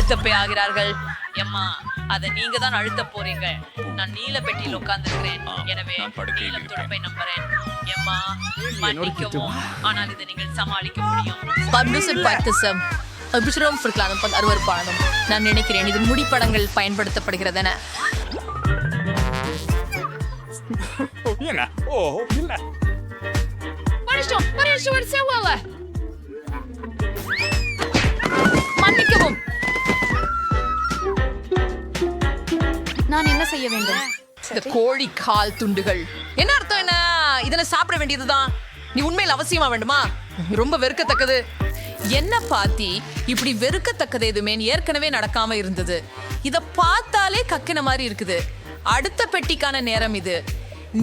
அழுத்தப்பே ஆகிறார்கள். எம்மா, அதை நீங்க தான் அழுத்த போறீங்க. நான் நீல பெட்டியில் உட்கார்ந்திருக்கிறேன், எனவே நீலம் துடுப்பை நம்புறேன். எம்மா, மன்னிக்கவும், ஆனால் இதை நீங்கள் சமாளிக்க முடியும். அருவருப்பானதும் நான் நினைக்கிறேன் இது முடிப்படங்கள் பயன்படுத்தப்படுகிறதென. மன்னிக்கவும், நான் என்ன செய்ய வேண்டும்? இந்த கோழி கால் துண்டுகள் என்ன அர்த்தம்? என்ன இதனை சாப்பிட வேண்டியதுதான். நீ உண்மையில் அவசியமா வேண்டுமா? ரொம்ப வெறுக்கத்தக்கது. என்ன பாத்தி, இப்படி வெறுக்கத்தக்கது எதுவுமே ஏற்கனவே நடக்காம இருந்தது. இத பார்த்தாலே கக்கின மாதிரி இருக்குது. அடுத்த பெட்டிக்கான நேரம் இது.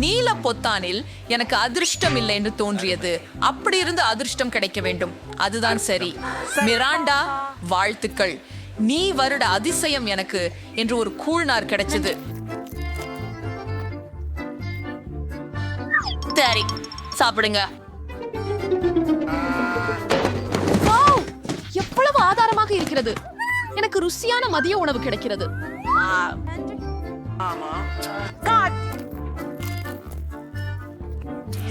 நீல பொத்தானில் எனக்கு அதிர்ஷ்டம் இல்லை என்று தோன்றியது. அப்படி இருந்து அதிர்ஷ்டம் கிடைக்க வேண்டும். அதுதான் சரி. மிராண்டா, வாழ்த்துக்கள். நீ வருட அதிசயம் எனக்கு என்று ஒரு கூழ்நார் கிடைச்சது. சரி, சாப்பிடுங்க. எவ்வளவு ஆதாரமாக இருக்கிறது. எனக்கு ருசியான மதிய உணவு கிடைக்கிறது.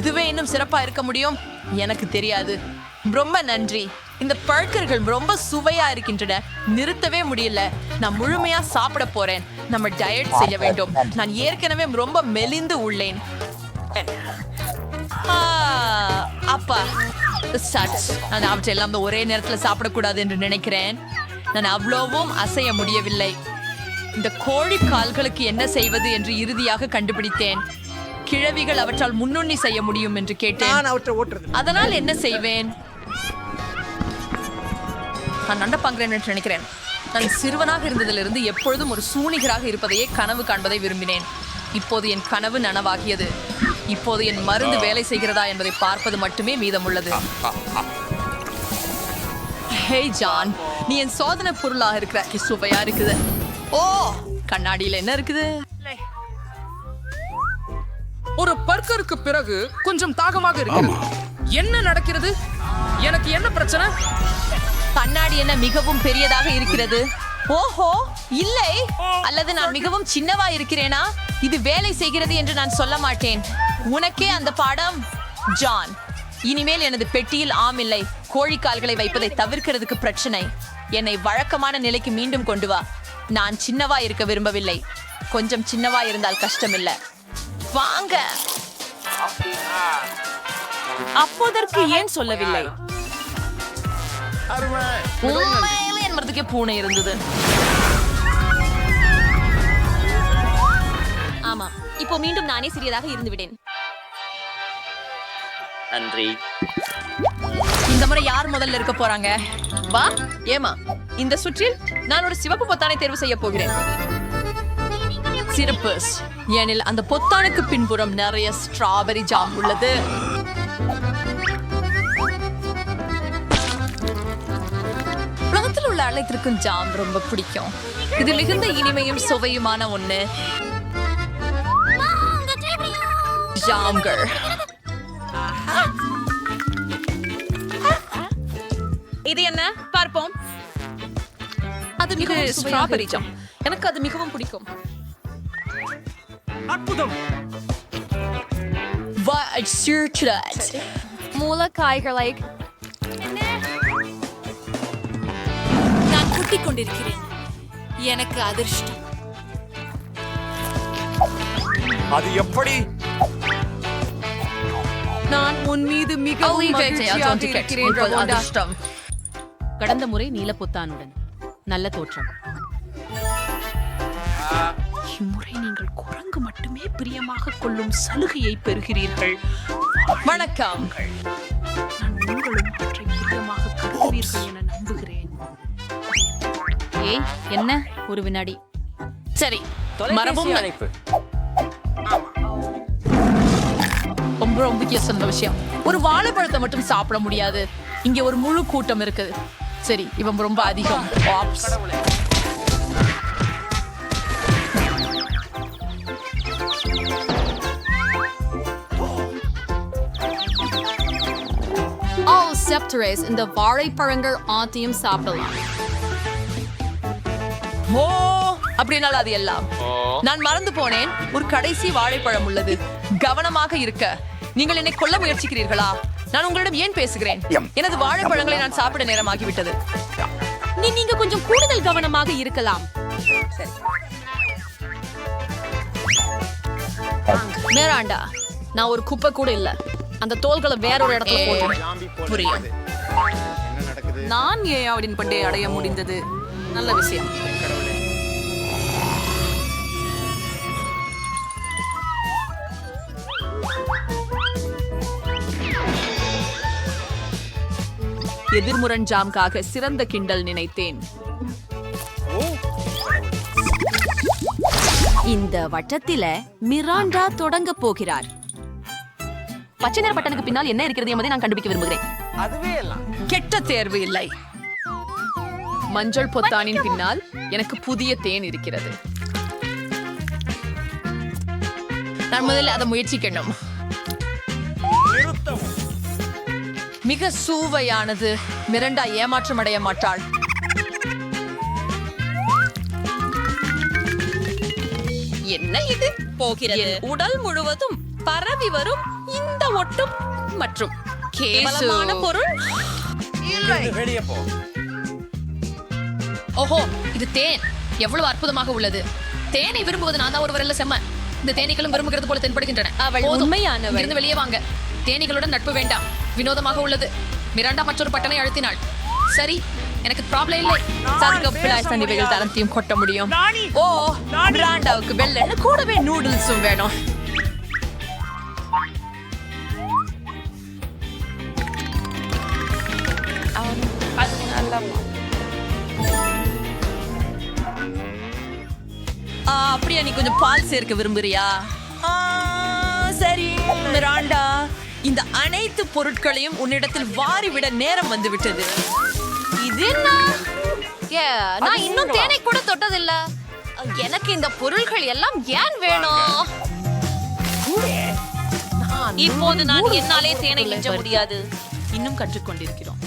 இதுவே இன்னும் சிறப்பா இருக்க முடியும். எனக்கு தெரியாது. ரொம்ப நன்றி. இந்த பழக்கர்கள் ரொம்ப சுவையா இருக்கின்றன. நிறுத்தவே முடியல. நான் முழுமையா சாப்பிட போறேன். நம்ம டயட் செய்ய வேண்டும். நான் ஏற்கனவே ரொம்ப மெலிந்து உள்ளேன். அப்பா, நான் அவற்றையெல்லாம் ஒரே நேரத்துல சாப்பிடக்கூடாது என்று நினைக்கிறேன். நான் அவ்வளவும் அசைய முடியவில்லை. இந்த கோழி கால்களுக்கு என்ன செய்வது என்று இறுதியாக கண்டுபிடித்தேன். கிழவிகள் அவற்றால் முன்னுண்ணி செய்ய முடியும் என்று கேட்டேன். அதனால் என்ன செய்வேன்? நான் நண்டப்பாங்கிறேன் என்று நினைக்கிறேன். நான் சிறுவனாக இருந்ததிலிருந்து எப்பொழுதும் ஒரு சூனிகராக இருப்பதையே கனவு காண்பதை விரும்பினேன். இப்போது என் கனவு நனவாகியது. இப்போது என் மருந்து வேலை செய்கிறதா என்பதை பார்ப்பது மட்டுமே மீதமுள்ளது. ஹே ஜான், நீ என் சோதனை பொருளாக இருக்கிற. சுவையா இருக்குது. ஓ, கண்ணாடியில் என்ன இருக்குது? ஒரு பர்கருக்கு பிறகு கொஞ்சம் தாகமாக இருக்கிறது. என்ன நடக்கிறது? எனக்கு என்ன பிரச்சனை? கண்ணாடி என்ன மிகவும் பெரியதாக இருக்கிறது? ஓஹோ, இல்லை. அல்லது நான் மிகவும் சின்னவா இருக்கிறேனா? இது வேலை செய்கிறது என்று நான் சொல்ல மாட்டேன். உனக்கே அந்த பாடம். ஜான், இனிமேல் எனது பெட்டியில் ஆமில்லை. கோழிக்கால்களை வைப்பதை தவிர்க்கிறதுக்கு பிரச்சனை. என்னை வழக்கமான நிலைக்கு மீண்டும் கொண்டு வா. நான் சின்னவா இருக்க விரும்பவில்லை. கொஞ்சம் சின்னவா இருந்தால் கஷ்டம் இல்லை. வாங்க. அப்போதற்கு ஏன் சொல்லவில்லை? என்பதற்கே பூனை இருந்தது. ஆமா, இப்போ மீண்டும் நானே சிறியதாக இருந்து விட்டேன். நன்றி. இந்த முறை யார் முதல்ல இருக்க போறாங்க? வா. ஏமா, இந்த சுற்றில் நான் ஒரு சிவப்பு பொத்தானை தேர்வு செய்ய போகிறேன். சிறப்பு, ஏனில் அந்த பொத்தானுக்கு பின்புறம் நிறைய ஸ்ட்ராபெரி ஜாம் உள்ளது. உலகத்தில் உள்ள அனைத்திற்கும் ஜாம் ரொம்ப பிடிக்கும். இது மிகுந்த இனிமையும் சுவையுமான ஒண்ணு. ஜாம்கள். இது என்ன பார்ப்போம். அது மிகவும் ஸ்ட்ராபெரி ஜாம். எனக்கு அது மிகவும் பிடிக்கும். அற்புதம். மூலக்காய்களை நான் குட்டிக் கொண்டிருக்கிறேன். எனக்கு அதிர்ஷ்டம். அது எப்படி? நான் உன் மீது மிகவும் மகிழ்ச்சியாக இருக்கிறேன். அதிர்ஷ்டம். கடந்த முறை நீலப்பொத்தானுடன் நல்ல தோற்றம். இம்முறை நீங்கள் குரங்கு மட்டுமே பிரியமாக கொள்ளும் சலுகையை பெறுகிறீர்கள். வணக்கம். நான் உங்களும் அவற்றை பிரியமாக கருதுவீர்கள் என நம்புகிறேன். ஏய், என்ன? ஒரு வினாடி. சரி, மரபும் அழைப்பு. ரொம்ப முக்கிய சொன்ன விஷயம். ஒரு வாழைப்பழத்தை மட்டும் சாப்பிட முடியாது. இங்க ஒரு முழு கூட்டம் இருக்குது. சரி, இவன் ரொம்ப அதிகம். ஆப்ஸ். செப்டரேஸ் இந்த வாழைப்பழங்கள் ஆத்தையும் சாப்பிடலாம். ஓ அப்படினால அது எல்லாம் நான் மறந்து போனேன். ஒரு கடைசி வாழைப்பழம் உள்ளது. கவனமாக இருக்க. நீங்கள் என்னை கொல்ல முயற்சிக்கிறீர்களா? நான் உங்களிடம் ஏன் பேசுகிறேன்? எனது வாழைப்பழங்களை நான் சாப்பிட நேரமாகிவிட்டது. நீங்க கொஞ்சம் கூடுதல் கவனமாக இருக்கலாம். மேராண்டா, நான் ஒரு குப்பை கூட இல்ல. அந்த தோள்களை வேற ஒரு இடத்துல போட்டு புரியும். நான் ஏயாவின் பண்டை அடைய முடிந்தது. நல்ல விஷயம். எதிர்முரண் ஜாம்காக சிறந்த கிண்டல் நினைத்தேன். இந்த வட்டத்தில மிராண்டா தொடங்க போகிறார். பச்சை நிற பட்டனுக்கு பின்னால் என்ன இருக்கிறது என்பதை நான் கண்டுபிடிக்க விரும்புகிறேன். கெட்ட தேர்வு இல்லை. மஞ்சள் பொத்தானின் பின்னால் எனக்கு புதிய தேன் இருக்கிறது. நான் முதல்ல அதை முயற்சிக்கணும். மிக சுவையானது. மிரண்டா ஏமாற்றம் அடைய மாட்டாள். என்ன இது போகிறது? உடல் முழுவதும் பரவி வரும் இந்த ஒட்டும் மற்றும் கேவலமான பொருள். ஓஹோ, இது தேன். எவ்வளவு அற்புதமாக உள்ளது. தேனை விரும்புவது நான் தான் ஒருவர் இல்ல செம்ம. இந்த தேனீக்களும் விரும்புகிறது போல தென்படுகின்றன. அவள் உண்மையானவள். இருந்து வெளியே வாங்க. தேனீகளுடன் நட்பு வேண்டாம். வினோதமாக உள்ளது. மிராண்டா மற்றொரு பட்டனை அழுத்தினாள். சரி, எனக்கு ப்ராப்ளம் இல்லை. சர்க்கப்பிளாய் சந்திவைகள் தரத்தையும் கொட்ட முடியும். ஓ, மிராண்டாவுக்கு வெள்ளை கூடவே நூடுல்ஸும் வேணும். அப்படியா, நீ கொஞ்சம் பால் சேர்க்க விரும்புறியா? சரி மிராண்டா, இந்த அனைத்து பொருட்களையும் உன்னிடத்தில் வாரிவிட நேரம் வந்து விட்டது. இது என்ன? நான் இன்னும் தேனை கூட தொட்டதில்ல. எனக்கு இந்த பொருட்கள் எல்லாம் ஏன் வேணும்? இப்போது நான் என்னாலே தேனை மிஞ்ச முடியாது. இன்னும் கற்றுக்கொண்டிருக்கிறோம்.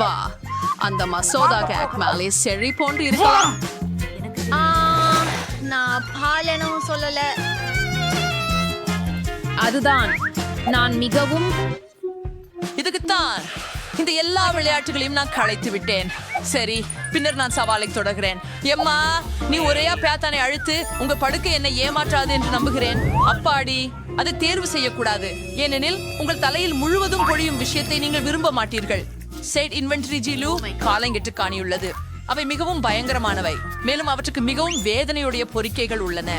வா, அந்த மசோதா கேக் மேலே செழி போன்று இருக்கலாம். நான் பாலனும் சொல்லல. அதுதான் நான் மிகவும் இதுக்குத்தான் இந்த எல்லா விளையாட்டுகளையும் நான் களைத்து விட்டேன். சரி, பின்னர் நான் சவாலை தொடர்கிறேன். எம்மா, நீ ஒரேயா பேத்தானை அழுத்து. உங்க படுக்கை என்னை ஏமாற்றாது என்று நம்புகிறேன். அப்பாடி, அதை தேர்வு செய்யக்கூடாது. ஏனெனில் உங்கள் தலையில் முழுவதும் பொழியும் விஷயத்தை நீங்கள் விரும்ப மாட்டீர்கள். செட் இன்வென்டரி ஜிலு காலங்கெட்டு காணியுள்ளது. அவை மிகவும் பயங்கரமானவை. மேலும் அவற்றுக்கு மிகவும் வேதனையுடைய பொறிக்கைகள் உள்ளன.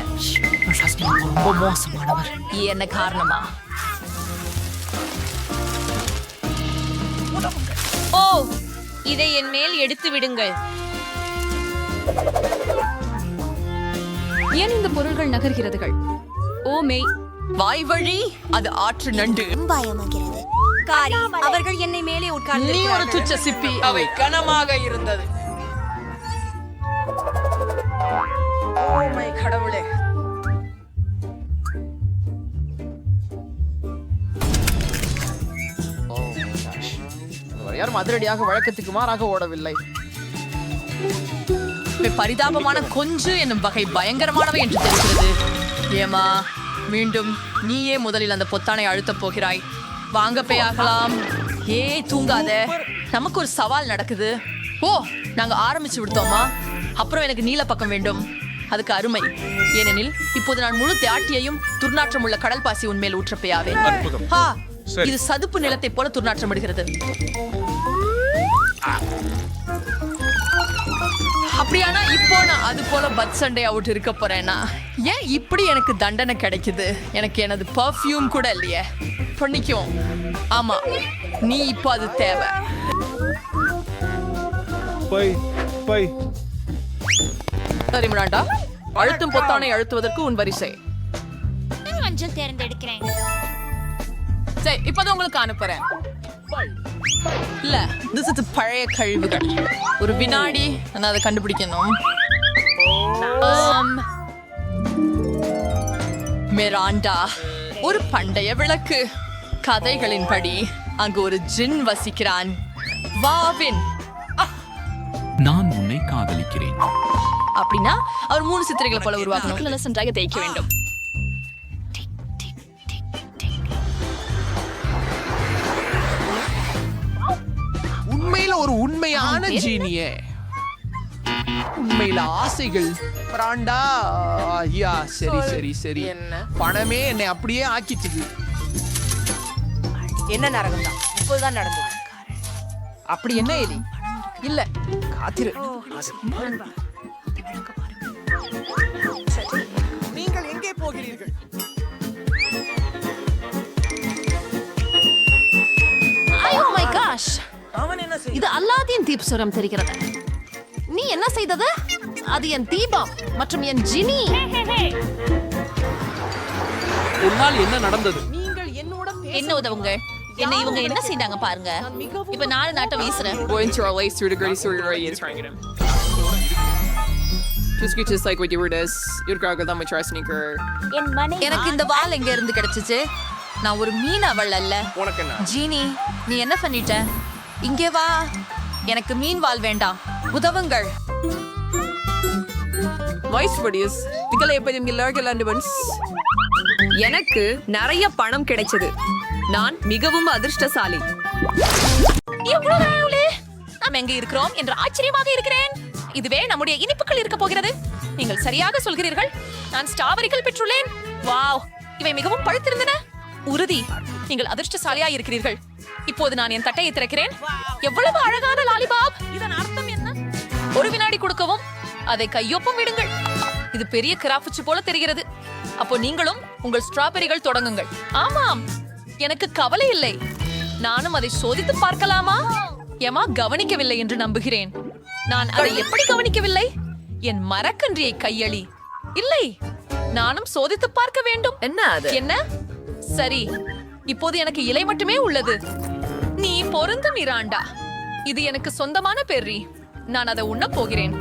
மோசமானவர். என்ன காரணமா? ஓ, இதை என் மேல் எடுத்து விடுங்கள். ஏன் இந்த பொருள்கள் நகர்கிறதுகள்? ஓ மெய், வாய் வழி அது ஆற்று நண்டு. பயமாகிறது. காரி, அவர்கள் என்னை மேலே நீ ஒரு உட்கார்ந்து துச்ச சிப்பி. அவை கனமாக இருந்தது. ஓ மை கடவுளே. யாரும் அதிரடியாக வழக்கத்துக்கு மாறாக ஓடவில்லை. பரிதாபமான கொஞ்சு என்னும் வகை பயங்கரமானவை என்று தெரிகிறது. ஏமா, மீண்டும் நீயே முதலில் அந்த பொத்தானை அழுத்தப் போகிறாய். வாங்க பேயாகலாம். தூங்காத. நமக்கு ஒரு சவால் நடக்குது. ஓ, நாங்க ஆரம்பிச்சு விடுத்தோமா? அப்புறம் எனக்கு நீல பக்கம் வேண்டும். அதுக்கு அருமை. ஏனெனில் இப்போது நான் முழு தியாட்டியையும் துர்நாற்றம் உள்ள கடல் பாசி உன்மேல் ஊற்றப்பையாவே. இது சதுப்பு நிலத்தை போல துர்நாற்றம் விடுகிறது. அப்படியானா இப்போ நான் அது போல பத் சண்டே அவுட் இருக்க போறேன்னா ஏன் இப்படி எனக்கு தண்டனை கிடைக்குது? எனக்கு எனது பர்ஃப்யூம் கூட இல்லையே. பண்ணிக்கும். ஆமா, நீ இப்போ அது தேவை. சரி மிராண்டா, அழுத்தும் பொத்தானை அழுத்துவதற்கு உன் வரிசை. மஞ்சள் தேர்ந்தெடுக்கிறேன். சரி, இப்போதான் உங்களுக்கு அனுப்புறேன். இல்ல, this is பழைய கழிவுகள். ஒரு வினாடி நான் அதை கண்டுபிடிக்கணும். மிராண்டா ஒரு பண்டைய விளக்கு. கதைகளின்படி அங்கு ஒரு ஜின் வசிக்கிறான். வாவின் காதலிக்கிறேன். அப்படின்னா அவர் 3 சித்திரைகளை போல உருவாக்கணும். நன்றாக தேய்க்க வேண்டும். உண்மையில ஒரு உண்மையான ஜீனியே. உண்மையில ஆசைகள் பிராண்டா. ஐயா சரி சரி சரி. பணமே என்னை அப்படியே ஆக்கிச்சுது. என்ன நரகம் தான் இப்போதான் நடந்தது. அப்படி என்ன எலி? இல்ல காத்திரு. நீங்கள் எங்கே போகிறீர்கள்? Oh my gosh. இது அல்லாதீன் தீப் சுரம் தெரிகிறது. நீ என்ன செய்தது? அது என் தீபம் மற்றும் என் ஜினி. உன்னால் என்ன நடந்தது? என்ன உதவுங்க? என்ன இவங்க என்ன செய்தாங்க பாருங்க. இப்ப 4 நாட்டை வீசுறேன். Going through our lace through the gritty story is trying to get him. Just like what you were this. You'd grab them with your sneaker. என் மனைவி எனக்கு இந்த வால் எங்க இருந்து கிடைச்சிச்சு? நான் ஒரு மீன் அவள் அல்ல. உனக்கு என்ன? ஜீனி, நீ என்ன பண்ணிட்ட? இங்கே வா. எனக்கு மீன் வால் வேண்டாம். உதவுங்கள். Nice buddies. Tikale எப்பதும் எல்லாரும் landmans. எனக்கு நிறைய பணம் கிடைச்சது. நான் மிகவும் அதிர்ஷ்டசாலி. எவ்வளவு நாளே நாம் எங்க இருக்கிறோம் என்று ஆச்சரியமாக இருக்கிறேன். இதுவே நம்முடைய இனிப்புகள் இருக்க போகிறது. நீங்கள் சரியாக சொல்கிறீர்கள். நான் ஸ்ட்ராபெரிகள் பெற்றுள்ளேன். வாவ், இவை மிகவும் பழுத்திருந்தன. உறுதி, நீங்கள் அதிர்ஷ்டசாலியா இருக்கிறீர்கள். இப்போது நான் என் தட்டையை திறக்கிறேன். எவ்வளவு அழகான லாலிபாப். இதன் அர்த்தம் என்ன? ஒரு வினாடி கொடுக்கவும், அதை கையொப்பம் விடுங்கள். இது பெரிய கிராஃபுச்சு போல தெரிகிறது. அப்போ நீங்களும் உங்கள் ஸ்ட்ராபெரிகள் தொடங்குங்கள். ஆமாம், எனக்கு கவலை இல்லை. நானும் அதை சோதித்து பார்க்கலாமா? ஏமா கவனிக்கவில்லை என்று நம்புகிறேன். நான் அதை எப்படி கவனிக்கவில்லை? என் மரக்கன்றியை கையளி. இல்லை, நானும் சோதித்து பார்க்க வேண்டும். என்ன அது? என்ன? சரி, இப்போது எனக்கு இலை மட்டுமே உள்ளது. நீ பொருந்து மிராண்டா. இது எனக்கு சொந்தமான பெர்ரி. நான் அதை உண்ணப் போகிறேன்.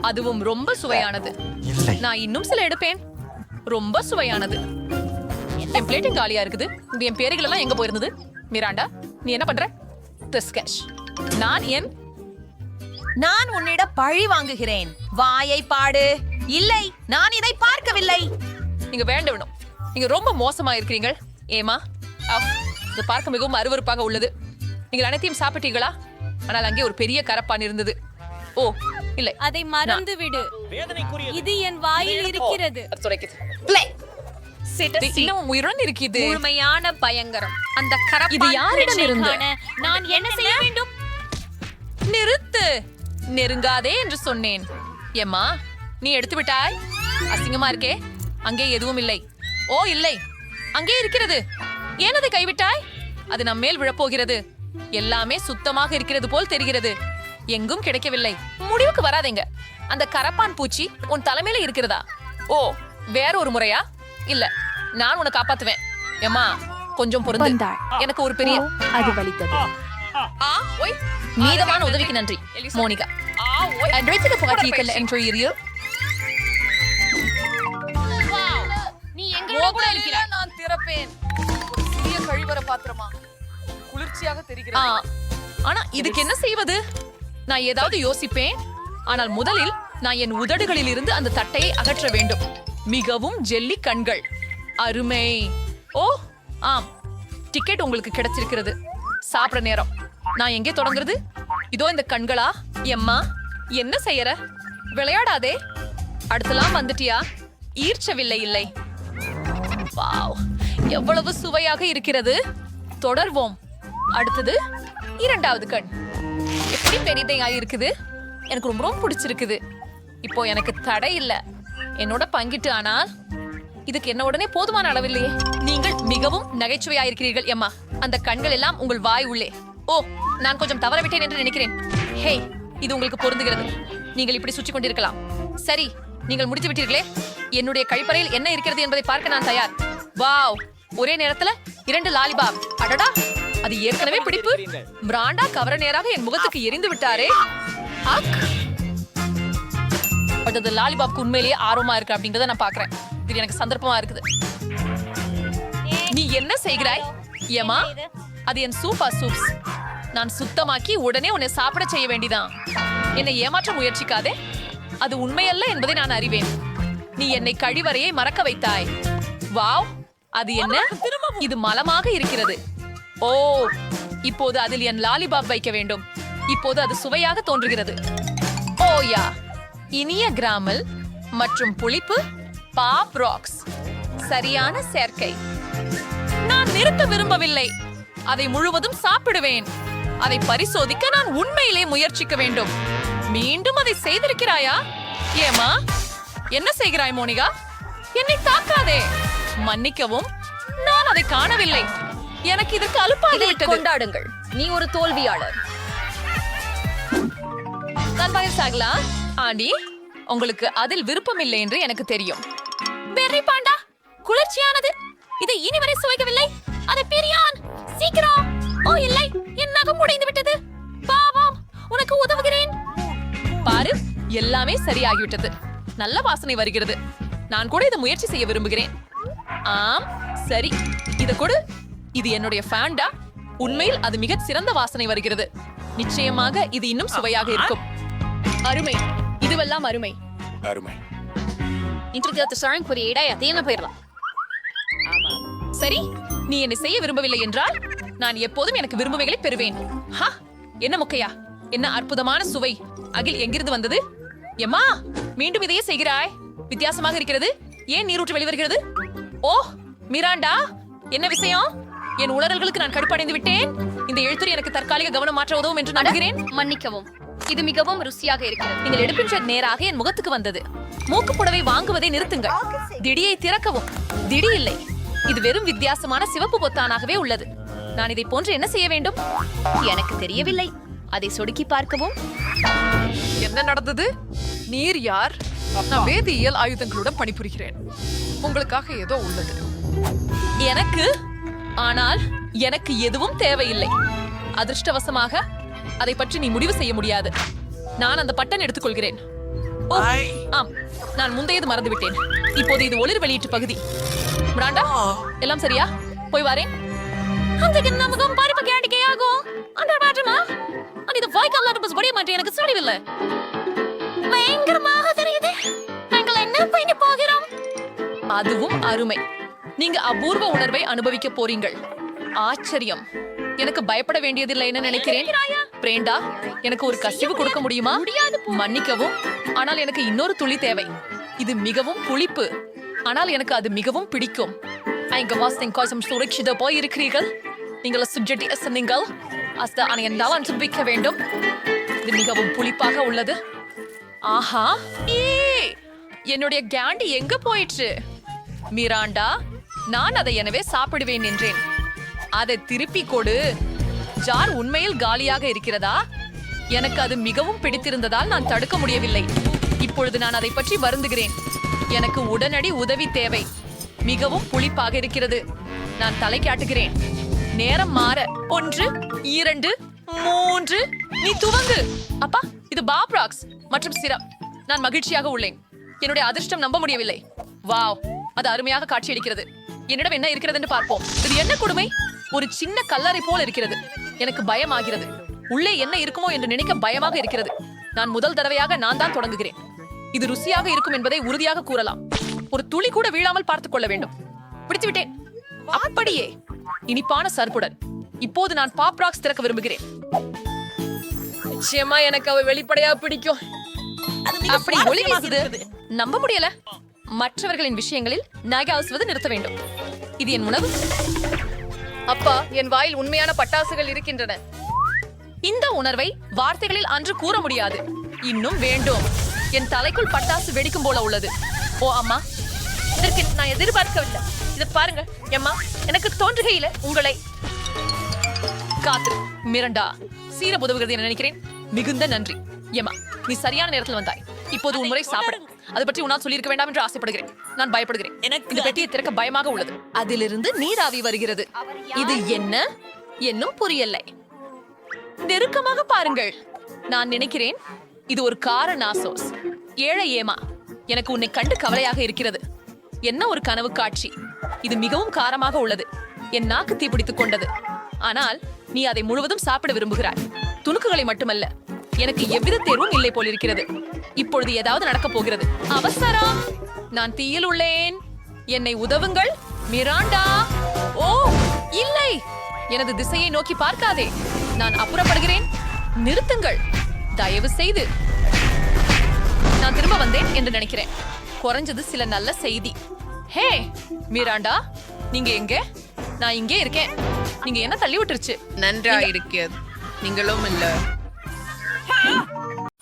அதுவும் ரொம்ப சுவையானது. நான் இன்னும் சில எடுப்பேன். ரொம்ப சுவையானது. என் பிளேட்டிங் காலியா இருக்குது. என் பேருகள் எல்லாம் எங்க போயிருந்தது? மிராண்டா, நீ என்ன பண்ற? திஸ்கஷ். நான் உன்னிடம் பழி வாங்குகிறேன். வாயை பாடு. இல்லை, நான் இதை பார்க்கவில்லை. நீங்க வேண்டணும். நீங்க ரொம்ப மோசமா இருக்கிறீங்க. ஏமா, இது பார்க்க மிகவும் அருவருப்பாக உள்ளது. நீங்கள் அனைத்தையும் சாப்பிட்டீங்களா? ஆனால் அங்கே ஒரு பெரிய கரப்பான் இருந்தது. ஓ இல்லை, அதை மறந்து விடு. இது என் வாயில் இருக்கிறது. இன்னும் உயிருடன் இருக்குது. முழுமையான பயங்கரம். அந்த இது கரப்பான் யாரிடம் இருந்து? நான் என்ன செய்ய வேண்டும்? நிறுத்து. நெருங்காதே என்று சொன்னேன். ஏம்மா, நீ எடுத்து விட்டாய். அசிங்கமா இருக்கே. அங்கே எதுவும் இல்லை. ஓ இல்லை, அங்கே இருக்கிறது. ஏன் அதை கைவிட்டாய்? அது நம் மேல் விழப்போகிறது. எல்லாமே சுத்தமாக இருக்கிறது போல் தெரிகிறது. எங்கும் கிடைக்கவில்லை. முடிவுக்கு வராதீங்க. அந்த கரப்பான் பூச்சி உன் தலைமையில இருக்கிறதா? ஓ, வேற ஒரு முறையா? இல்ல, நான் உன்னை காப்பாத்துவேன். ஏம்மா, கொஞ்சம் பொறுத்து. எனக்கு ஒரு பெரிய அது வலித்தது. ஓய், மீதமான உதவிக்கு நன்றி மோனிகா. நீ எங்க இருக்கிறாய்? நான் திறப்பேன். ஒரு சிறிய கழிவற பாத்திரமா? குளிர்ச்சியாக தெரிகிறது. ஆனா இதுக்கு என்ன செய்வது? நான் ஏதாவது யோசிப்பேன். ஆனால் முதலில் நான் என் உதடுகளில் இருந்து அந்த தட்டையை அகற்ற வேண்டும். மிகவும் ஜெல்லி கண்கள். அருமை. ஓ ஆம், டிக்கெட் உங்களுக்கு கிடைச்சிருக்கிறது. சாப்பிட நேரம். நான் எங்கே தொடங்குறது? இதோ இந்த கண்களா? எம்மா, என்ன செய்யற? விளையாடாதே. அடுத்தலாம் வந்துட்டியா? ஈர்ச்சவில்லை. இல்லை. வாவ், எவ்வளவு சுவையாக இருக்கிறது. தொடர்வோம். அடுத்தது 2வது கண். எப்படி பெரிதையா இருக்குது. எனக்கு ரொம்ப பிடிச்சிருக்குது. இப்போ எனக்கு தடை இல்ல. என்னோட பங்கிட்டு. ஆனால் இதுக்கு என்ன உடனே போதுமான அளவில்லையே. நீங்கள் மிகவும் நகைச்சுவையாயிருக்கிறீர்கள் எம்மா. அந்த கண்கள் எல்லாம் உங்கள் வாய் உள்ளே. ஓ, நான் கொஞ்சம் தவற விட்டேன் என்று நினைக்கிறேன். ஹே, இது உங்களுக்கு பொருந்துகிறது. நீங்கள் இப்படி சுற்றி கொண்டிருக்கலாம். சரி, நீங்கள் முடித்து விட்டீர்களே. என்னுடைய கழிப்பறையில் என்ன இருக்கிறது என்பதை பார்க்க நான் தயார். வாவ், ஒரே நேரத்துல 2 லாலிபாப். அடடா, அது ஏற்கனவே பிடிப்பு. பிராண்டா கவர நேராக என் முகத்துக்கு எரிந்து விட்டாரே. அது லாலிபாப்க்கு உண்மையிலேயே ஆர்வமா இருக்கு அப்படிங்கறத நான் பாக்குறேன். இது எனக்கு சந்தர்ப்பமா இருக்குது. நீ என்ன செய்கிறாய்? ஏமா, அது என் சூப்பர் சூப்ஸ். நான் சுத்தமாக்கி உடனே உன்னை சாப்பிட செய்ய வேண்டிதான். என்னை ஏமாற்ற முயற்சிக்காதே. அது உண்மையல்ல என்பதை நான் அறிவேன். நீ என்னை கழிவறையை மறக்க வைத்தாய். வாவ், அது என்ன? இது மலமாக இருக்கிறது. ஓ, இப்போது அதில் என் லாலிபாப் வைக்க வேண்டும். இப்போது அது சுவையாக தோன்றுகிறது. ஓ யா, இனிய கிராமல் மற்றும் புளிப்பு பாப் ராக்ஸ். சரியான சேர்க்கை. நான் நிறுத்த விரும்பவில்லை. அதை முழுவதும் சாப்பிடுவேன். அதை பரிசோதிக்க நான் உண்மையிலே முயற்சிக்க வேண்டும். மீண்டும் அதை செய்திருக்கிறாயா? ஏமா, என்ன செய்கிறாய் மோனிகா? என்னை தாக்காதே. மன்னிக்கவும், நான் அதை காணவில்லை. எனக்கு இதற்கு அலுப்பாகிவிட்டது. கொண்டாடுங்கள், நீ ஒரு தோல்வியாளர். நான் பகிர் சாகலா ஆண்டி, உங்களுக்கு அதில் விருப்பமில்லை என்று எனக்கு தெரியும். பெர்ரி பாண்டா குளிர்ச்சியானது. இதை இனி வரை சுவைக்கவில்லை. அதை பிரியான் சீக்கிரம். ஓ இல்லை, என் நகம் உடைந்து விட்டது. பாவம், உனக்கு உதவுகிறேன். பாரு, எல்லாமே சரியாகிவிட்டது. நல்ல வாசனை வருகிறது. நான் கூட இதை முயற்சி செய்ய விரும்புகிறேன். ஆம், சரி, இத கொடு. இது என்னுடைய ஃபேண்டா. உண்மையில் அது மிகச் சிறந்த வாசனை வருகிறது. நிச்சயமாக இது இன்னும் சுவையாக இருக்கும். அருமை, இதுவெல்லாம் அருமை. அருமை. போயிடலாம். சரி, நீ என்னை செய்ய விரும்பவில்லை என்றால் நான் எப்போதும் எனக்கு விரும்புவைகளை பெறுவேன். ஹா, என்ன முக்கையா, என்ன அற்புதமான சுவை. அகில் எங்கிருந்து வந்தது? எம்மா, மீண்டும் இதையே செய்கிறாய். வித்தியாசமாக இருக்கிறது. ஏன் நீரூற்று வெளிவருகிறது? ஓ மிராண்டா, என்ன விஷயம்? என் உளறல்களுக்கு நான் கடுப்படைந்து விட்டேன். இந்த எழுத்துரு எனக்கு தற்காலிக கவனம் மாற்ற உதவும் என்று நம்புகிறேன். மன்னிக்கவும், இது மிகவும் ருசியாக இருக்கிறது. நீங்கள் எடுப்பின்ற நேராக என் முகத்துக்கு வந்தது. மூக்கு புடவை வாங்குவதை நிறுத்துங்கள். திடியை திறக்கவும். திடி இல்லை, இது வெறும் வித்தியாசமான சிவப்பு பொத்தானாகவே உள்ளது. நான் இதை போன்று என்ன செய்ய வேண்டும்? எனக்கு தெரியவில்லை. அதை சொடுக்கி பார்க்கவும். என்ன நடந்தது? நீர் யார்? நான் வேதியியல் ஆயுதங்களுடன் பணிபுரிகிறேன். உங்களுக்காக ஏதோ உள்ளது. எனக்கு? ஆனால் எனக்கு எதுவும் தேவையில்லை. அதிர்ஷ்டவசமாக அதை பற்றி நீ முடிவு செய்ய முடியாது. நான் அந்த பட்டன் எடுத்துக்கொள்கிறேன். ஓ, ஆம், நான் முந்தையது மறந்துவிட்டேன். இப்போது இது ஒளிர் வெளியீட்டு பகுதி. பிராண்டா, எல்லாம் சரியா? போய் வரேன். நமக்கும் பரிப்பு கேட்டிக்கையாகும். அந்த மாற்றமா இது வாய்க்கால் பஸ் படிய மாட்டேன். எனக்கு சரியில்லை. பயங்கரமாக தெரியுது. நாங்கள் என்ன பண்ண போகிறோம்? அதுவும் அருமை. நீங்க அபூர்வ உணர்வை அனுபவிக்க போறீங்கள். ஆச்சரியம். எனக்கு பயப்பட வேண்டியதில்லை என்ன நினைக்கிறேன். பிரேண்டா, எனக்கு ஒரு கசிவு கொடுக்க முடியுமா? மன்னிக்கவும், ஆனால் எனக்கு இன்னொரு துளி தேவை. இது மிகவும் புளிப்பு, ஆனால் எனக்கு அது மிகவும் பிடிக்கும். சுரட்சித போய் இருக்கிறீர்கள். நீங்கள் சுஜட்டி நீங்கள் அனையென்றால் அனுப்பிக்க வேண்டும். இது மிகவும் புளிப்பாக உள்ளது. ஆஹா, என்னுடைய கேண்டி எங்க போயிற்று? மிராண்டா, நான் அதை எனவே சாப்பிடுவேன் என்றேன். அதை திருப்பி கொடு. ஜார் உண்மையில் காலியாக இருக்கிறதா? எனக்கு அது மிகவும் பிடித்திருந்ததால் நான் தடுக்க முடியவில்லை. இப்பொழுது நான் அதை பற்றி வருந்துகிறேன். எனக்கு உடனடி உதவி தேவை. மிகவும் புளிப்பாக இருக்கிறது. நான் தலை காட்டுகிறேன். நேரம் மாற 1, 2, 3. நீ துவங்கு. அப்பா, இது பாப் ராக்ஸ் மற்றும் சிரம். நான் மகிழ்ச்சியாக உள்ளேன். என்னுடைய அதிர்ஷ்டம் நம்ப முடியவில்லை. வாவ், அது அருமையாக காட்சியளிக்கிறது. என்னிடம் என்ன இருக்கிறது என்று பார்ப்போம். இது என்ன கொடுமை? ஒரு சின்ன கல்லறை போல் இருக்கிறது. எனக்கு பயமாகிறது. உள்ளே என்ன இருக்குமோ என்று நினைக்க பயமாக இருக்கிறது. நான் முதல் தடவையாக நான் தான் தொடங்குகிறேன். இது ருசியாக இருக்கும் என்பதை உறுதியாக கூறலாம். ஒரு துளி கூட வீழாமல் பார்த்துக் கொள்ள வேண்டும். பிடித்து விட்டேன். அப்படியே இனிப்பான சர்ப்புடன் இப்போது நான் பாப் ராக்ஸ் திறக்க விரும்புகிறேன். நிச்சயமா எனக்கு அவ வெளிப்படையா பிடிக்கும். அப்படி ஒளி வீசுது. நம்ப முடியல. மற்றவர்களின் விஷயங்களில் நகையாசுவது நிறுத்த வேண்டும். இது என் உணவு. அப்பா, என் வாயில் உண்மையான பட்டாசுகள் இருக்கின்றன. இந்த உணர்வை வார்த்தைகளில் அன்று கூற முடியாது. இன்னும் வேண்டும். என் தலைக்குள் பட்டாசு வெடிக்கும் போல உள்ளது. ஓ அம்மா, இதற்கு நான் எதிர்பார்க்கவில்லை. இதை பாருங்க அம்மா, எனக்கு தோன்றுகையில உங்களை காத்து மிரண்டா சீர உதவுகிறது என நினைக்கிறேன். மிகுந்த நன்றி ஏமா, நீ சரியான நேரத்தில் வந்தாய். இப்போது உன் முறை சாப்பிட. அது பற்றி உன்னால் சொல்லியிருக்க வேண்டாம் என்று ஆசைப்படுகிறேன். நான் பயப்படுகிறேன். இந்த பெட்டியை திறக்க பயமாக உள்ளது. அதிலிருந்து நீராவி வருகிறது. இது என்ன என்னும் புரியலை. நெருக்கமாக பாருங்கள். நான் நினைக்கிறேன் இது ஒரு கார நாசோஸ். ஏழை ஏமா, எனக்கு உன்னை கண்டு கவலையாக இருக்கிறது. என்ன ஒரு கனவு காட்சி. இது மிகவும் காரமாக உள்ளது. என் நாக்கு தீப்பிடித்துக் கொண்டது. ஆனால் நீ அதை முழுவதும் சாப்பிட விரும்புகிறாய். துணுக்குகளை மட்டுமல்ல. எனக்கு எவ்வித தேர்வும் இல்லை போலிருக்கிறது. இப்பொழுது ஏதாவது நடக்கப் போகிறது. அவசரம்! நான் தீயில் உள்ளேன். என்னை உதவுங்கள், மிராண்டா. ஓ இல்லை, எனது திசையை நோக்கி பார்க்காதே. நான் அப்புறப்படுகிறேன். நிறுத்துங்கள், தயவு செய்து. நான் திரும்ப வந்தேன் என்று நினைக்கிறேன். குறைஞ்சது சில நல்ல செய்தி. ஹே மிராண்டா, நீங்க எங்க? நான் இங்கே இருக்கேன். நீங்க என்ன தள்ளி விட்டுருச்சு? நன்றா இருக்கிறது. நீங்களும் இல்ல.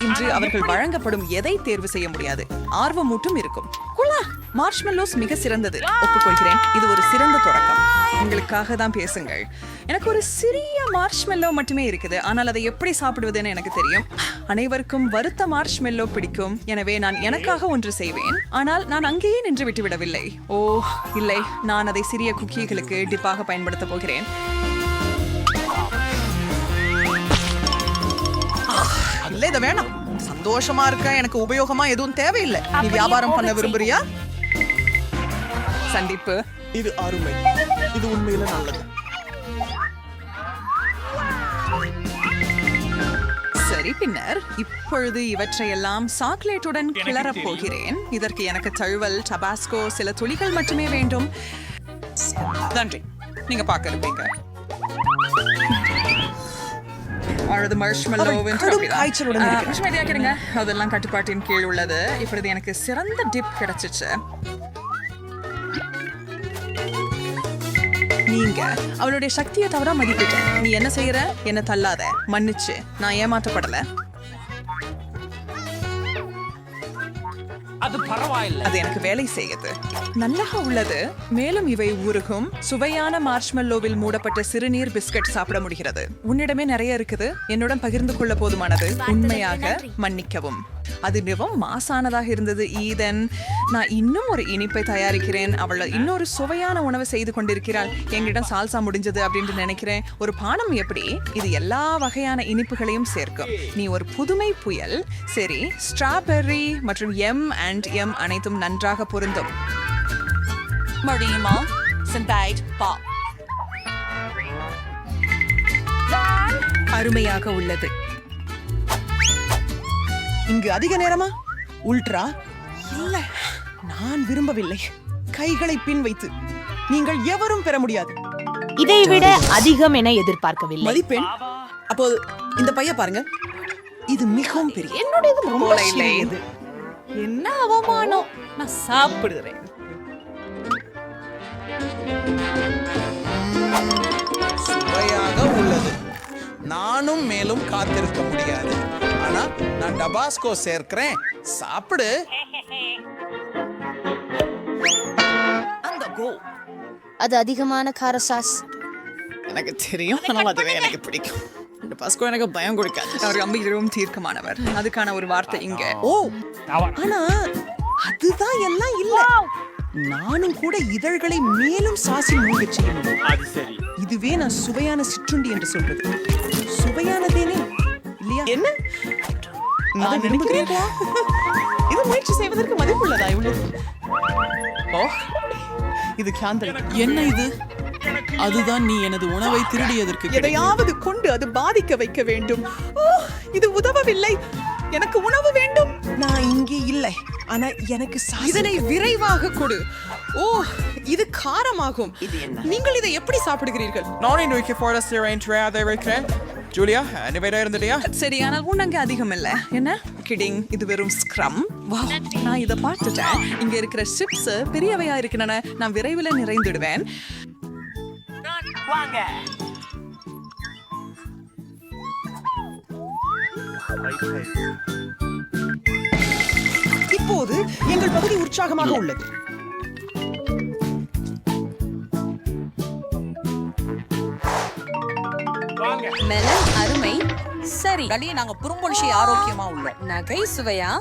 இன்று அவர்கள் வழங்கப்படும் எதை தேர்வு செய்ய முடியாது. ஆர்வமூட்டும் இருக்கும். குலா மார்ஷ்மெல்லோஸ் மிக சிறந்தது, ஒப்புக்கொள்கிறேன். இது ஒரு சிறந்த தொடக்கம். உங்களுக்காக தான் பேசுங்கள். எனக்கு ஒரு சிறிய மார்ஷ்மெல்லோ மட்டுமே இருக்குது, ஆனால் அதை எப்படி சாப்பிடுவதுன்னு எனக்கு தெரியும். அனைவருக்கும் வறுத்த மார்ஷ்மெல்லோ பிடிக்கும், எனவே நான் எனக்காக ஒன்று செய்வேன். ஆனால் நான் அங்கேயே நின்று விட்டு விடவில்லை. ஓ இல்லை, நான் அதை சிறிய குக்கீகளுக்கு டிப்பாக பயன்படுத்த போகிறேன். இல்ல, இத வேணாம். சந்தோஷமா இருக்க, எனக்கு உபயோகமா எதுவும் தேவையில்லை. நீ வியாபாரம் பண்ண விரும்புறியா? சந்திப்பு. இது அருமை. இது உண்மையில நல்லது. சரி, பின்னர் இப்பொழுது இவற்றையெல்லாம் சாக்லேட்டுடன் கிளறப் போகிறேன். இதற்கு எனக்கு தழுவல், டபாஸ்கோ, சில துளிகள் மட்டுமே வேண்டும். நன்றி, நீங்க பார்க்க இருப்பீங்க. அல்லது marshmallow-வின் கடும் topping. காய்ச்சலுடன் இருக்கிறார். கொஞ்சம் அமைதியாக்கிறீங்க. அதெல்லாம் கட்டுப்பாட்டின் கீழ் உள்ளது. இப்பொழுது எனக்கு சிறந்த டிப் கிடைச்சிச்சு. நீங்க அவளுடைய சக்தியை தவிர மதிப்பிட்ட. நீ என்ன செய்யற? என்ன தள்ளாத. மன்னிச்சு, நான் ஏமாற்றப்படல. அது பரவாயில்லை. அது எனக்கு வேலை செய்யுது. நல்லாக உள்ளது. மேலும் இவை உருகும் சுவையான மார்ஷ்மெல்லோவில் மூடப்பட்ட சிறுநீர் பிஸ்கட் சாப்பிட முடிகிறது. உன்னிடமே நிறைய இருக்குது, என்னுடன் பகிர்ந்து கொள்ள போதுமானது. உண்மையாக மன்னிக்கவும். அது மிகவும் மாசானதாக இருந்தது. ஈதன், நான் இன்னும் ஒரு இனிப்பை தயாரிக்கிறேன். அவள் இன்னொரு சுவையான உணவை செய்து கொண்டிருக்கிறாள். எங்கிடம் சால்சா முடிஞ்சது அப்படின்னு நினைக்கிறேன். ஒரு பானம் எப்படி? இது எல்லா வகையான இனிப்புகளையும் சேர்க்கும். நீ ஒரு புதுமை புயல். சரி, ஸ்ட்ராபெர்ரி மற்றும் M&M அனைத்தும் நன்றாக பொருந்தும். முடியுமா? அருமையாக உள்ளது. இங்கு அதிக நேரமா? உல்ட்ரா இல்ல, நான் விரும்பவில்லை. கைகளை பின் வைத்து நீங்கள் எவரும் பெற முடியாது. இதைவிட அதிகம் என எதிர்பார்க்கவில்லை. மதிப்பெண். அப்போது இந்த பைய பாருங்க, இது மிகவும் பெரிய. என்னுடையது ரொம்ப போல இல்லை. சிறியது. என்ன அவமானம்! நான் சாப்பிடுகிறேன். சுவையாக உள்ளது. நானும் மேலும் காத்திருக்க முடியாது. ஆனா நான் டபாஸ்கோ சேர்க்கிறேன். சாப்பிடு. அது அதிகமான கார சாஸ். எனக்கு தெரியும், ஆனால் அதுவே எனக்கு பிடிக்கும். டபாஸ்கோ எனக்கு பயம் கொடுக்காது. அவர் மிகவும் தீர்க்கமானவர். அதுக்கான ஒரு வார்த்தை இங்க. ஓ, ஆனா அதுதான் எல்லாம் இல்ல. நானும் கூட இதழ்களை மேலும் சாசில் மூழ்கச் செய்ய முடியும். இதுவே நான் சுவையான சிற்றுண்டி என்று சொல்றது. சுவையானதேனே இல்லையா? என்ன நான் நினைக்கிறீர்களா? இது முயற்சி செய்வதற்கு மதிப்புள்ளதா இவ்வளவு? ஓ, இது காந்தல். என்ன இது? அதுதான் நீ எனது உணவை திருடியதற்கு எதையாவது கொண்டு அது பாதிக்க வைக்க வேண்டும். ஓ, இது உதவவில்லை. எனக்கு உணவு வேண்டும். நான் இங்கே இல்லை, ஆனா எனக்கு இதனை விரைவாக கொடு. ஓ, இது காரமாகும். இது என்ன? நீங்கள் இதை எப்படி சாப்பிடுகிறீர்கள்? நான் இன்னைக்கு ஃபாரஸ்ட் ரேஞ்ச் வைக்கிறேன். ஜூலியா, நிவேதா இருந்துட்டியா? சரி, ஆனால் உன்னங்க அதிகம் இல்ல. என்ன கிடிங்? இது வெறும் ஸ்க்ரம். வாவ், நான் இதை பார்த்துட்டேன். இங்க இருக்கிற சிப்ஸ் பெரியவையா இருக்கின்றன. நான் விரைவில் நிறைந்துடுவேன். இப்போது எங்கள் பகுதி உற்சாகமாக உள்ளது. மெலன் அருமை. சரி, நாங்க புறம்பொழிச்சி ஆரோக்கியமா உள்ளோம். நகை சுவையா?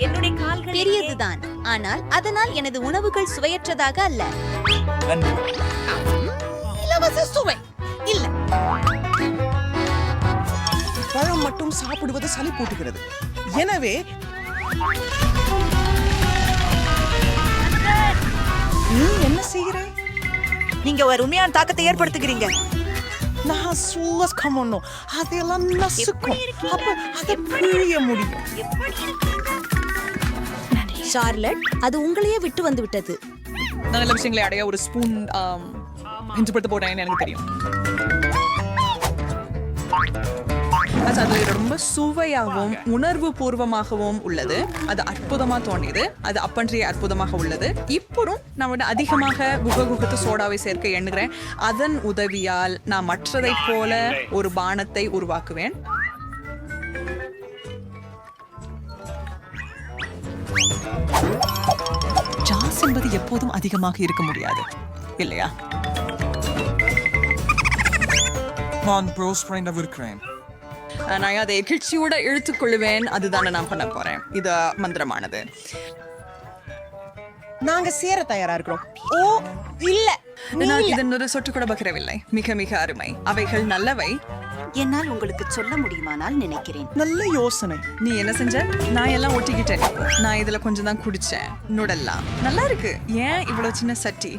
என்னுடைய கால்கள் பெரியதுதான், ஆனால் அதனால் எனது உணவுகள் சுவையற்றதாக அல்ல. இலவச சுவை இல்ல. பழம் மட்டும் சாப்பிடுவது சளி போட்டுகிறது. எனவே செய்கிறேன்? நீங்க ஒரு உண்மையான தாக்கத்தை ஏற்படுத்துகிறீங்க. நான் சூஸ் கமணும் அதெல்லாம் நசுக்கும். அப்ப அதை புரிய முடியும். ஷார்லட், அது உங்களையே விட்டு வந்து விட்டது. நான் நல்ல விஷயங்களை அடைய ஒரு ஸ்பூன் இன்சுபடுத்த போட்டேன்னு எனக்கு தெரியும். அது ரொம்ப சுவையாகவும் உணர்வு பூர்வமாகவும் உள்ளது. அது அற்புதமா தோணியது. அது அப்பன்றிய அற்புதமாக உள்ளது. இப்போதும் நான் அதிகமாக குககுகத்து சோடாவை சேர்க்க எண்ணுகிறேன். அதன் உதவியால் நான் மற்றதை போல ஒரு பானத்தை உருவாக்குவேன். ஜாஸ் என்பது எப்போதும் அதிகமாக இருக்க முடியாது இல்லையா? நான் ப்ரோஸ் ஃப்ரெண்டாக இருக்கிறேன். நான் அதை எகிழ்ச்சியோட இழுத்துக்கொள்ளுவேன். அதுதானே நான் பண்ண போறேன். இது மந்திரமானது. நாங்க சேர தயாரா இருக்கிறோம். ஓ இல்ல, நான் இதன் ஒரு சொட்டு கூட பகிரவில்லை. மிக மிக அருமை. அவைகள் நல்லவை. என்னால் உங்களுக்கு சொல்ல முடியுமானால் நினைக்கிறேன். நல்ல யோசனை. நீ என்ன செஞ்ச? நான் எல்லாம் ஒட்டிக்கிட்டேன். நான் இதுல கொஞ்சம் தான் குடிச்சேன். நுடல்லாம் நல்லா இருக்கு. ஏன் இவ்வளவு சின்ன சட்டி?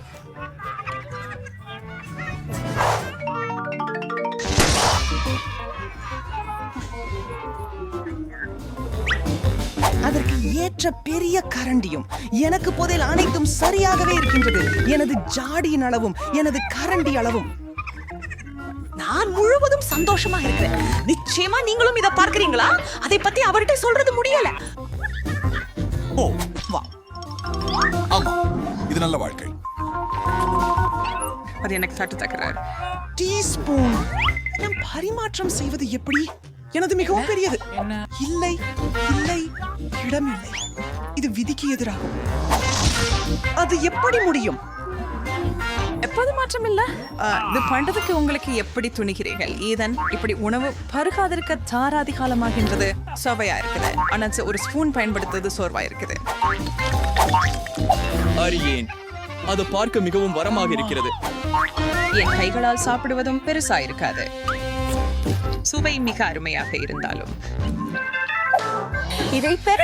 அதற்கு ஏற்ற பெரிய கரண்டியும் எனக்கு போதில் அனைத்தும் சரியாகவே இருக்கின்றது. எனது ஜாடியின் அளவும் எனது கரண்டி அளவும். நான் முழுவதும் சந்தோஷமா இருக்கிறேன். நிச்சயமா நீங்களும் இத பார்க்கறீங்களா? அதை பத்தி அவர்கிட்ட சொல்றது முடியல. ஓ வா, ஆமா, இது நல்ல வாழ்க்கை. அது எனக்கு தட்டு தக்கிறார். டீஸ்பூன் நாம் பரிமாற்றம் செய்வது எப்படி? எனது மிகவும் பெரியது. இல்லை இல்லை, இடமில்லை. இது விதிக்கு எதிராகும். அது எப்படி முடியும்? எப்போது மாற்றம் இல்ல. இது பண்றதுக்கு உங்களுக்கு எப்படி துணிகிறீர்கள்? ஈதன் இப்படி உணவு பருகாதிருக்க தாராதி காலமாகின்றது. சுவையா இருக்குது. ஆனா ஒரு ஸ்பூன் பயன்படுத்துறது சோர்வா இருக்குது. அறியேன், அது பார்க்க மிகவும் வரமாக இருக்கிறது. என் கைகளால் சாப்பிடுவதும் பெருசா இருக்காது. சுவை மிக அருமையாக இருந்தாலும் இதை பெற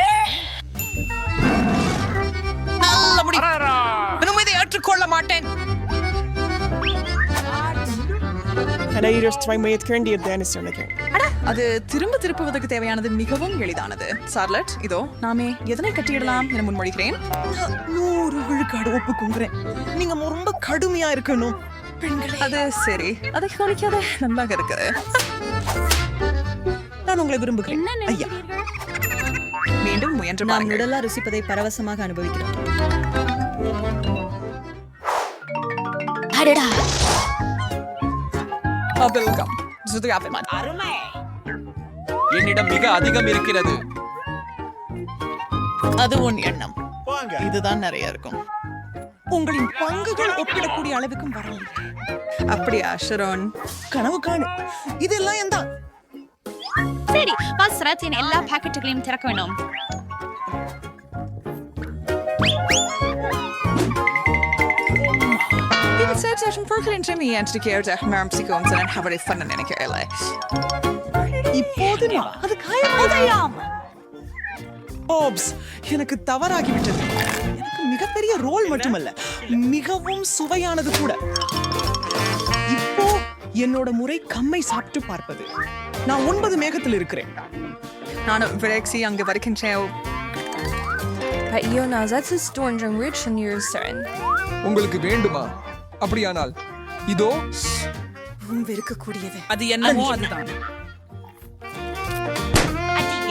இதை ஏற்றுக்கொள்ள மாட்டேன். அது திரும்ப திருப்புவதற்கு தேவையானது மிகவும் எளிதானது. சார்லட், இதோ நாமே எதனை கட்டிடலாம் என முன்மொழிகிறேன். 100 விழுக்காடு ஒப்புக்கொள்கிறேன். நீங்க ரொம்ப கடுமையா இருக்கணும். அது சரி, அதை கவனிக்காத நல்லாக இருக்குது. நான் உங்களை விரும்புகிறேன் ஐயா. மீண்டும் முயன்று நாம் பாருங்கள். உடலா ருசிப்பதை பரவசமாக அனுபவிக்கிறோம். அடடா, Welcome. Zudu apple man. என்னிடம் மிக அதிகம் இருக்கிறது. அது உன் எண்ணம். இதுதான் நிறைய இருக்கும். உங்களின் பங்குகள் ஒப்பிடக்கூடிய அளவுக்கும் வரவில்லை. அப்படியா ஷரோன்? கனவு காணு. இதெல்லாம் எந்த சரி, பாஸ்ரத்தின் எல்லா பாக்கெட்டுகளையும் திறக்க வேணும். Even said that Brooklyn Jimmy and the care that Marm Sequence and have a fun in LA. இப்போது நான் அது காயமாதையாம். ஓப்ஸ், எனக்கு தவறாகி விட்டது. எனக்கு மிகப்பெரிய ரோல் மட்டுமல்ல, மிகவும் சுவையானது கூட. இப்போ என்னோட முறை கம்மை சாப்பிட்டு பார்ப்பது. நான் 9 மேகத்தில் இருக்கிறேன். நானும் விரக்சி அங்க வருகின்றேன். உங்களுக்கு வேண்டுமா? அப்படியானால் இதோ வெறுக்கக்கூடியது. அது என்னவோ அதுதான்.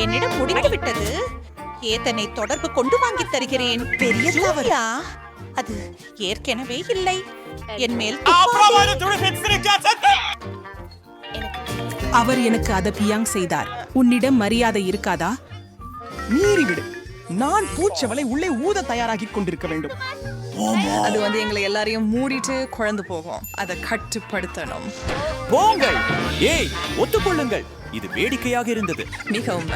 என்னிடம் முடிந்து விட்டது. ஏதனை தொடர்பு கொண்டு வாங்கி தருகிறேன். பெரிய தவறா? அது ஏற்கனவே இல்லை. என் மேல் அவர் எனக்கு அதை பியாங் செய்தார். உன்னிடம் மரியாதை இருக்காதா? மீறிவிடு. நான் பூச்சவளை உள்ளே ஊத தயாராகி கொண்டிருக்க வேண்டும். அது எங்களை எல்லாரையும் மூடிட்டு குழந்து போகும். அதை கட்டுப்படுத்தணும். போங்கள். ஏய், ஒத்துக்கொள்ளுங்கள். இது வேடிக்கையாக இருந்தது. மிகவும்